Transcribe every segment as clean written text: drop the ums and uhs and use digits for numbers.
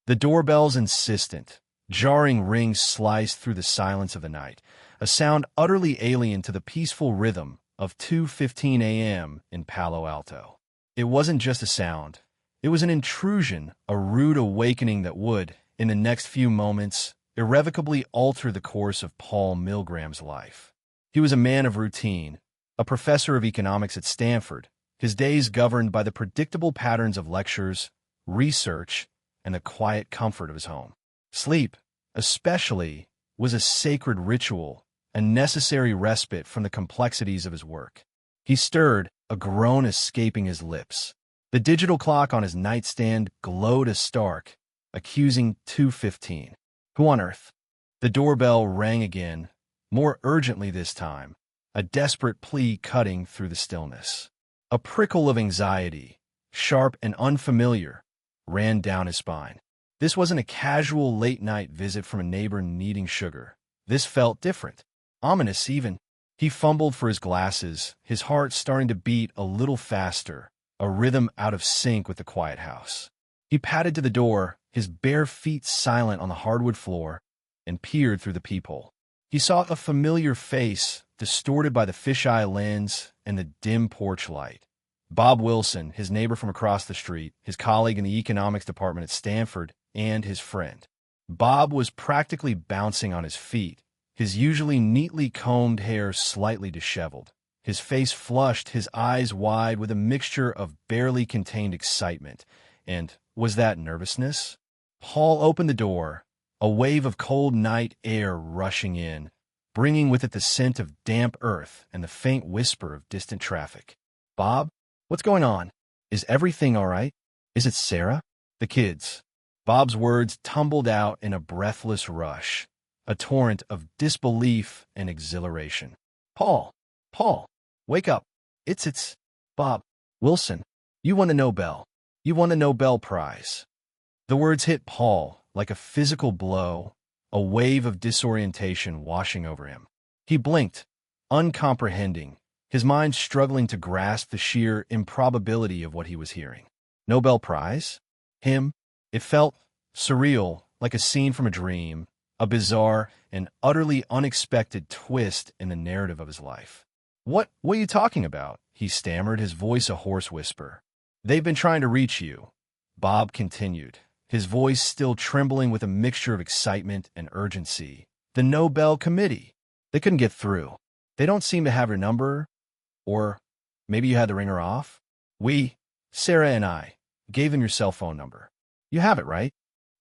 The doorbell's insistent, jarring ring sliced through the silence of the night, a sound utterly alien to the peaceful rhythm of 2:15 a.m. in Palo Alto. It wasn't just a sound. It was an intrusion, a rude awakening that would, in the next few moments, irrevocably alter the course of Paul Milgrom's life. He was a man of routine, a professor of economics at Stanford, his days governed by the predictable patterns of lectures, research, and the quiet comfort of his home. Sleep, especially, was a sacred ritual, a necessary respite from the complexities of his work. He stirred, a groan escaping his lips. The digital clock on his nightstand glowed a stark, accusing 2:15. Who on earth? The doorbell rang again, more urgently this time, a desperate plea cutting through the stillness. A prickle of anxiety, sharp and unfamiliar, ran down his spine. This wasn't a casual late-night visit from a neighbor needing sugar. This felt different, ominous even. He fumbled for his glasses, his heart starting to beat a little faster, a rhythm out of sync with the quiet house. He padded to the door, his bare feet silent on the hardwood floor, and peered through the peephole. He saw a familiar face, distorted by the fisheye lens and the dim porch light. Bob Wilson, his neighbor from across the street, his colleague in the economics department at Stanford, and his friend. Bob was practically bouncing on his feet, his usually neatly combed hair slightly disheveled, his face flushed, his eyes wide with a mixture of barely contained excitement. And was that nervousness? Paul opened the door, a wave of cold night air rushing in, bringing with it the scent of damp earth and the faint whisper of distant traffic. Bob, what's going on? Is everything all right? Is it Sarah? The kids. Bob's words tumbled out in a breathless rush, a torrent of disbelief and exhilaration. Paul, wake up. It's Bob. Wilson, you won the Nobel. You won the Nobel Prize. The words hit Paul like a physical blow, a wave of disorientation washing over him. He blinked, uncomprehending, his mind struggling to grasp the sheer improbability of what he was hearing. Nobel Prize? Him? It felt surreal, like a scene from a dream, a bizarre and utterly unexpected twist in the narrative of his life. What are you talking about? He stammered, his voice a hoarse whisper. They've been trying to reach you, Bob continued, his voice still trembling with a mixture of excitement and urgency. The Nobel Committee. They couldn't get through. They don't seem to have your number. Or maybe you had the ringer off? We, Sarah and I, gave them your cell phone number. You have it, right?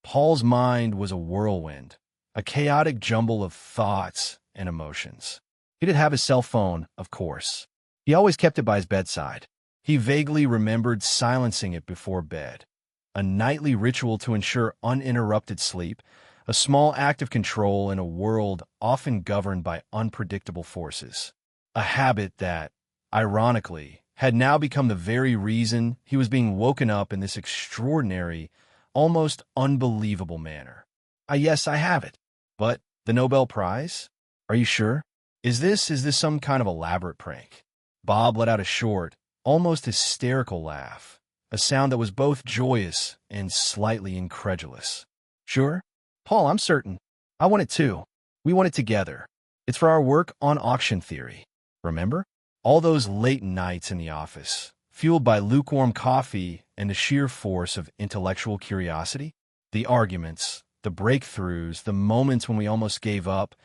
Paul's mind was a whirlwind, a chaotic jumble of thoughts and emotions. He didn't have his cell phone, of course. He always kept it by his bedside. He vaguely remembered silencing it before bed, a nightly ritual to ensure uninterrupted sleep, a small act of control in a world often governed by unpredictable forces. A habit that, ironically, had now become the very reason he was being woken up in this extraordinary, almost unbelievable manner. Yes, I have it. But the Nobel Prize? Are you sure? Is this some kind of elaborate prank? Bob let out a short, almost hysterical laugh, a sound that was both joyous and slightly incredulous. Sure? Paul, I'm certain. I won it too. We won it together. It's for our work on auction theory. Remember? All those late nights in the office, fueled by lukewarm coffee and the sheer force of intellectual curiosity? The arguments, the breakthroughs, the moments when we almost gave up,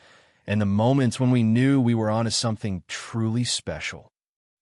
and the moments when we knew we were onto something truly special.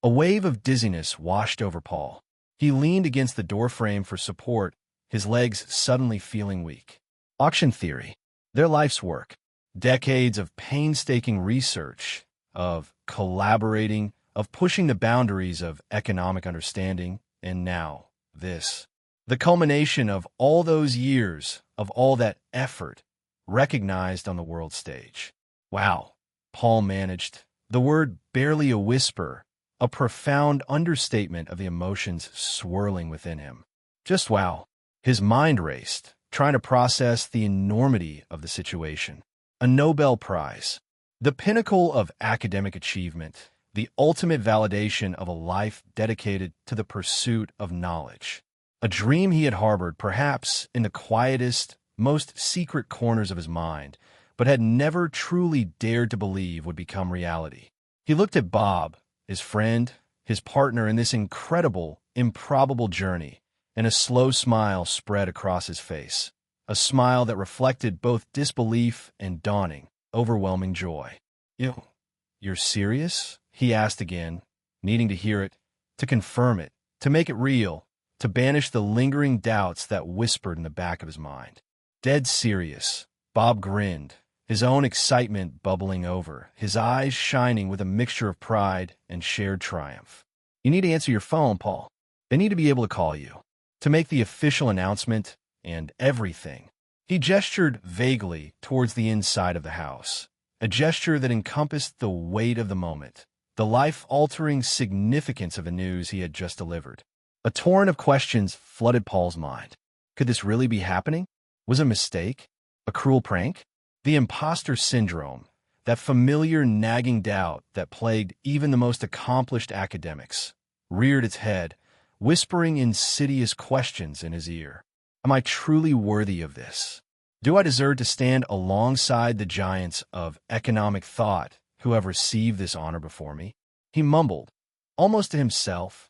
A wave of dizziness washed over Paul. He leaned against the doorframe for support, his legs suddenly feeling weak. Auction theory, their life's work, decades of painstaking research, of collaborating, of pushing the boundaries of economic understanding, and now this. The culmination of all those years, of all that effort, recognized on the world stage. Wow, Paul managed, the word barely a whisper, a profound understatement of the emotions swirling within him. Just wow. His mind raced, trying to process the enormity of the situation. A Nobel Prize, the pinnacle of academic achievement, the ultimate validation of a life dedicated to the pursuit of knowledge. A dream he had harbored, perhaps in the quietest, most secret corners of his mind, but had never truly dared to believe would become reality. He looked at Bob, his friend, his partner in this incredible, improbable journey, and a slow smile spread across his face, a smile that reflected both disbelief and dawning, overwhelming joy. You're serious?" he asked again, needing to hear it, to confirm it, to make it real, to banish the lingering doubts that whispered in the back of his mind. "Dead serious." Bob grinned, his own excitement bubbling over, his eyes shining with a mixture of pride and shared triumph. "You need to answer your phone, Paul. They need to be able to call you, to make the official announcement and everything." He gestured vaguely towards the inside of the house, a gesture that encompassed the weight of the moment, the life-altering significance of the news he had just delivered. A torrent of questions flooded Paul's mind. Could this really be happening? Was it a mistake? A cruel prank? The imposter syndrome, that familiar nagging doubt that plagued even the most accomplished academics, reared its head, whispering insidious questions in his ear. Am I truly worthy of this? Do I deserve to stand alongside the giants of economic thought who have received this honor before me? He mumbled, almost to himself,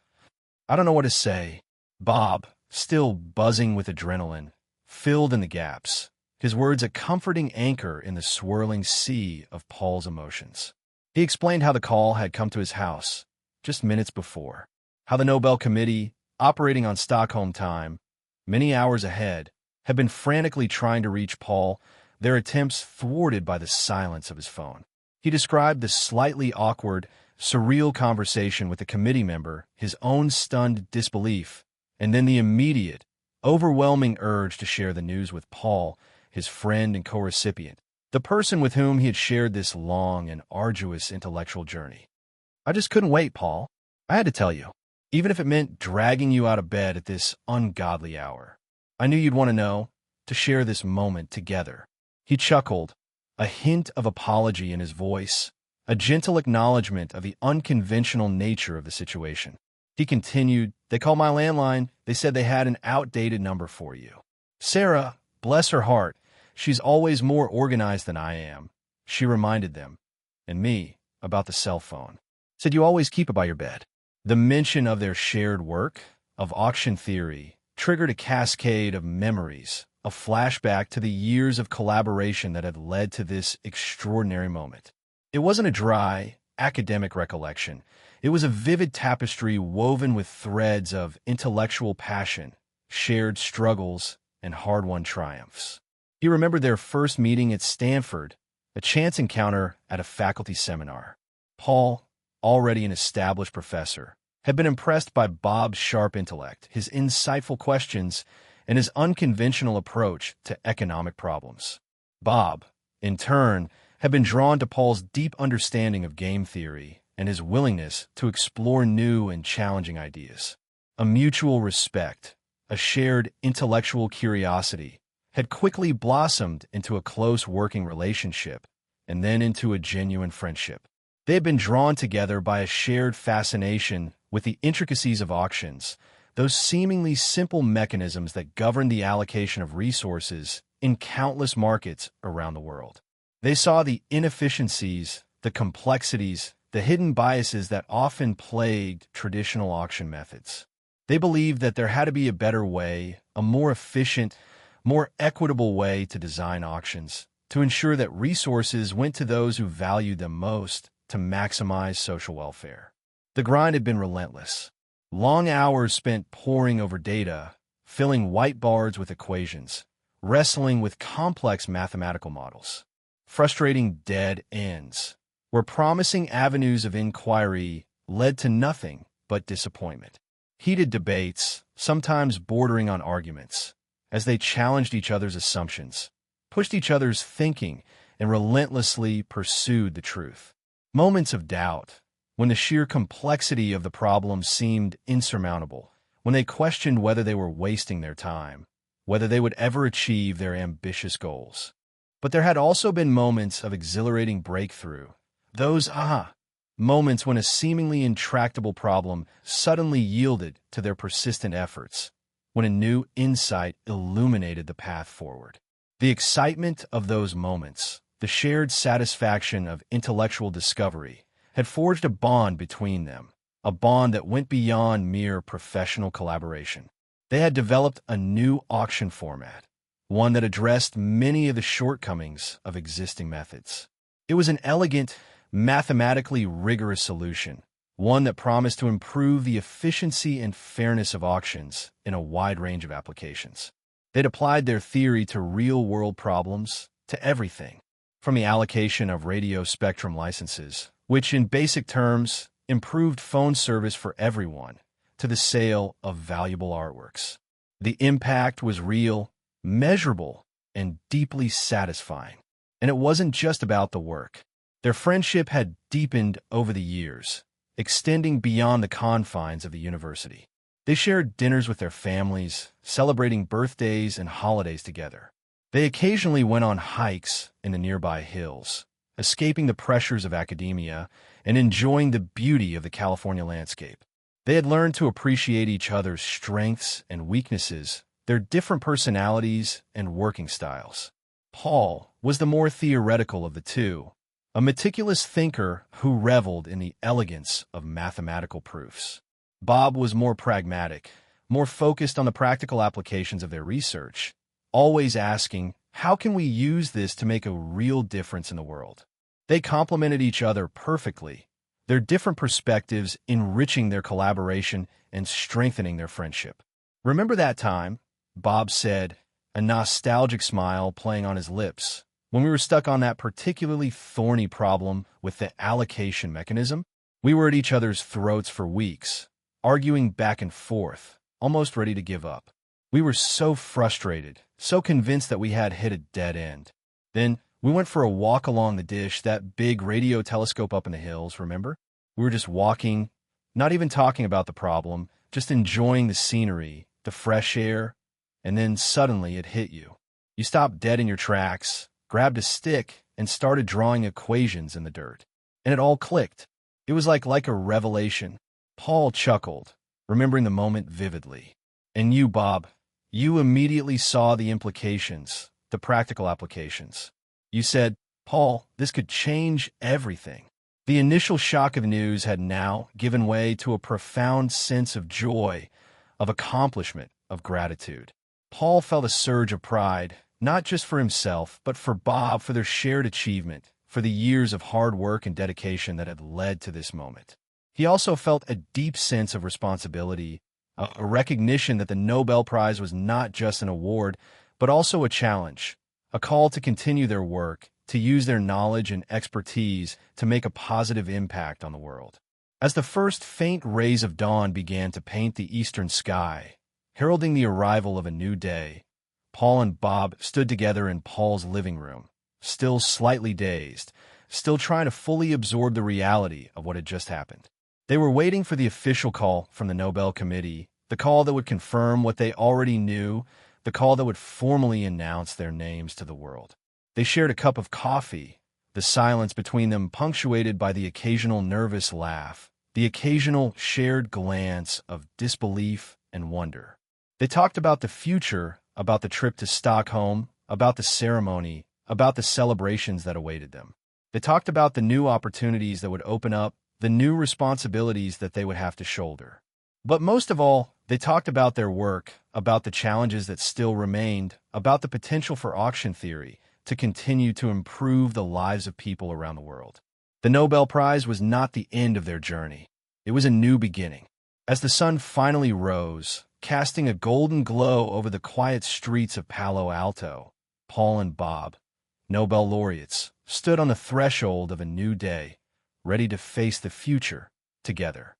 "I don't know what to say." Bob, still buzzing with adrenaline, filled in the gaps, his words a comforting anchor in the swirling sea of Paul's emotions. He explained how the call had come to his house just minutes before, how the Nobel Committee, operating on Stockholm time, many hours ahead, had been frantically trying to reach Paul, their attempts thwarted by the silence of his phone. He described the slightly awkward, surreal conversation with the committee member, his own stunned disbelief, and then the immediate, overwhelming urge to share the news with Paul, his friend and co-recipient, the person with whom he had shared this long and arduous intellectual journey. "I just couldn't wait, Paul. I had to tell you, even if it meant dragging you out of bed at this ungodly hour. I knew you'd want to know, to share this moment together." He chuckled, a hint of apology in his voice, a gentle acknowledgement of the unconventional nature of the situation. He continued, "They called my landline. They said they had an outdated number for you. Sarah, bless her heart, she's always more organized than I am," she reminded them, and me, about the cell phone. "Said you always keep it by your bed." The mention of their shared work, of auction theory, triggered a cascade of memories, a flashback to the years of collaboration that had led to this extraordinary moment. It wasn't a dry, academic recollection. It was a vivid tapestry woven with threads of intellectual passion, shared struggles, and hard-won triumphs. He remembered their first meeting at Stanford, a chance encounter at a faculty seminar. Paul, already an established professor, had been impressed by Bob's sharp intellect, his insightful questions, and his unconventional approach to economic problems. Bob, in turn, had been drawn to Paul's deep understanding of game theory and his willingness to explore new and challenging ideas. A mutual respect, a shared intellectual curiosity, had quickly blossomed into a close working relationship and then into a genuine friendship. They had been drawn together by a shared fascination with the intricacies of auctions, those seemingly simple mechanisms that govern the allocation of resources in countless markets around the world. They saw the inefficiencies, the complexities, the hidden biases that often plagued traditional auction methods. They believed that there had to be a better way, a more efficient, more equitable way to design auctions, to ensure that resources went to those who valued them most, to maximize social welfare. The grind had been relentless. Long hours spent poring over data, filling whiteboards with equations, wrestling with complex mathematical models. Frustrating dead ends, where promising avenues of inquiry led to nothing but disappointment. Heated debates, sometimes bordering on arguments, as they challenged each other's assumptions, pushed each other's thinking, and relentlessly pursued the truth. Moments of doubt, when the sheer complexity of the problem seemed insurmountable, when they questioned whether they were wasting their time, whether they would ever achieve their ambitious goals. But there had also been moments of exhilarating breakthrough, those moments when a seemingly intractable problem suddenly yielded to their persistent efforts, when a new insight illuminated the path forward. The excitement of those moments, the shared satisfaction of intellectual discovery, had forged a bond between them, a bond that went beyond mere professional collaboration. They had developed a new auction format, one that addressed many of the shortcomings of existing methods. It was an elegant, mathematically rigorous solution, one that promised to improve the efficiency and fairness of auctions in a wide range of applications. They'd applied their theory to real-world problems, to everything, from the allocation of radio spectrum licenses, which in basic terms improved phone service for everyone, to the sale of valuable artworks. The impact was real, measurable, and deeply satisfying. And it wasn't just about the work. Their friendship had deepened over the years, extending beyond the confines of the university. They shared dinners with their families, celebrating birthdays and holidays together. They occasionally went on hikes in the nearby hills, escaping the pressures of academia and enjoying the beauty of the California landscape. They had learned to appreciate each other's strengths and weaknesses, their different personalities and working styles. Paul was the more theoretical of the two, a meticulous thinker who reveled in the elegance of mathematical proofs. Bob was more pragmatic, more focused on the practical applications of their research, always asking, how can we use this to make a real difference in the world? They complemented each other perfectly, their different perspectives enriching their collaboration and strengthening their friendship. Remember that time? Bob said, a nostalgic smile playing on his lips, when we were stuck on that particularly thorny problem with the allocation mechanism. We were at each other's throats for weeks, arguing back and forth, almost ready to give up. We were so frustrated, so convinced that we had hit a dead end. Then we went for a walk along the dish, that big radio telescope up in the hills, remember? We were just walking, not even talking about the problem, just enjoying the scenery, the fresh air, and then suddenly it hit you. You stopped dead in your tracks, grabbed a stick, and started drawing equations in the dirt. And it all clicked. It was like a revelation. Paul chuckled, remembering the moment vividly. And you, Bob, you immediately saw the implications, the practical applications. You said, Paul, this could change everything. The initial shock of news had now given way to a profound sense of joy, of accomplishment, of gratitude. Paul felt a surge of pride, not just for himself, but for Bob, for their shared achievement, for the years of hard work and dedication that had led to this moment. He also felt a deep sense of responsibility, a recognition that the Nobel Prize was not just an award, but also a challenge, a call to continue their work, to use their knowledge and expertise to make a positive impact on the world. As the first faint rays of dawn began to paint the eastern sky, heralding the arrival of a new day, Paul and Bob stood together in Paul's living room, still slightly dazed, still trying to fully absorb the reality of what had just happened. They were waiting for the official call from the Nobel Committee, the call that would confirm what they already knew, the call that would formally announce their names to the world. They shared a cup of coffee, the silence between them punctuated by the occasional nervous laugh, the occasional shared glance of disbelief and wonder. They talked about the future, about the trip to Stockholm, about the ceremony, about the celebrations that awaited them. They talked about the new opportunities that would open up, the new responsibilities that they would have to shoulder. But most of all, they talked about their work, about the challenges that still remained, about the potential for auction theory to continue to improve the lives of people around the world. The Nobel Prize was not the end of their journey. It was a new beginning. As the sun finally rose, casting a golden glow over the quiet streets of Palo Alto, Paul and Bob, Nobel laureates, stood on the threshold of a new day, ready to face the future together.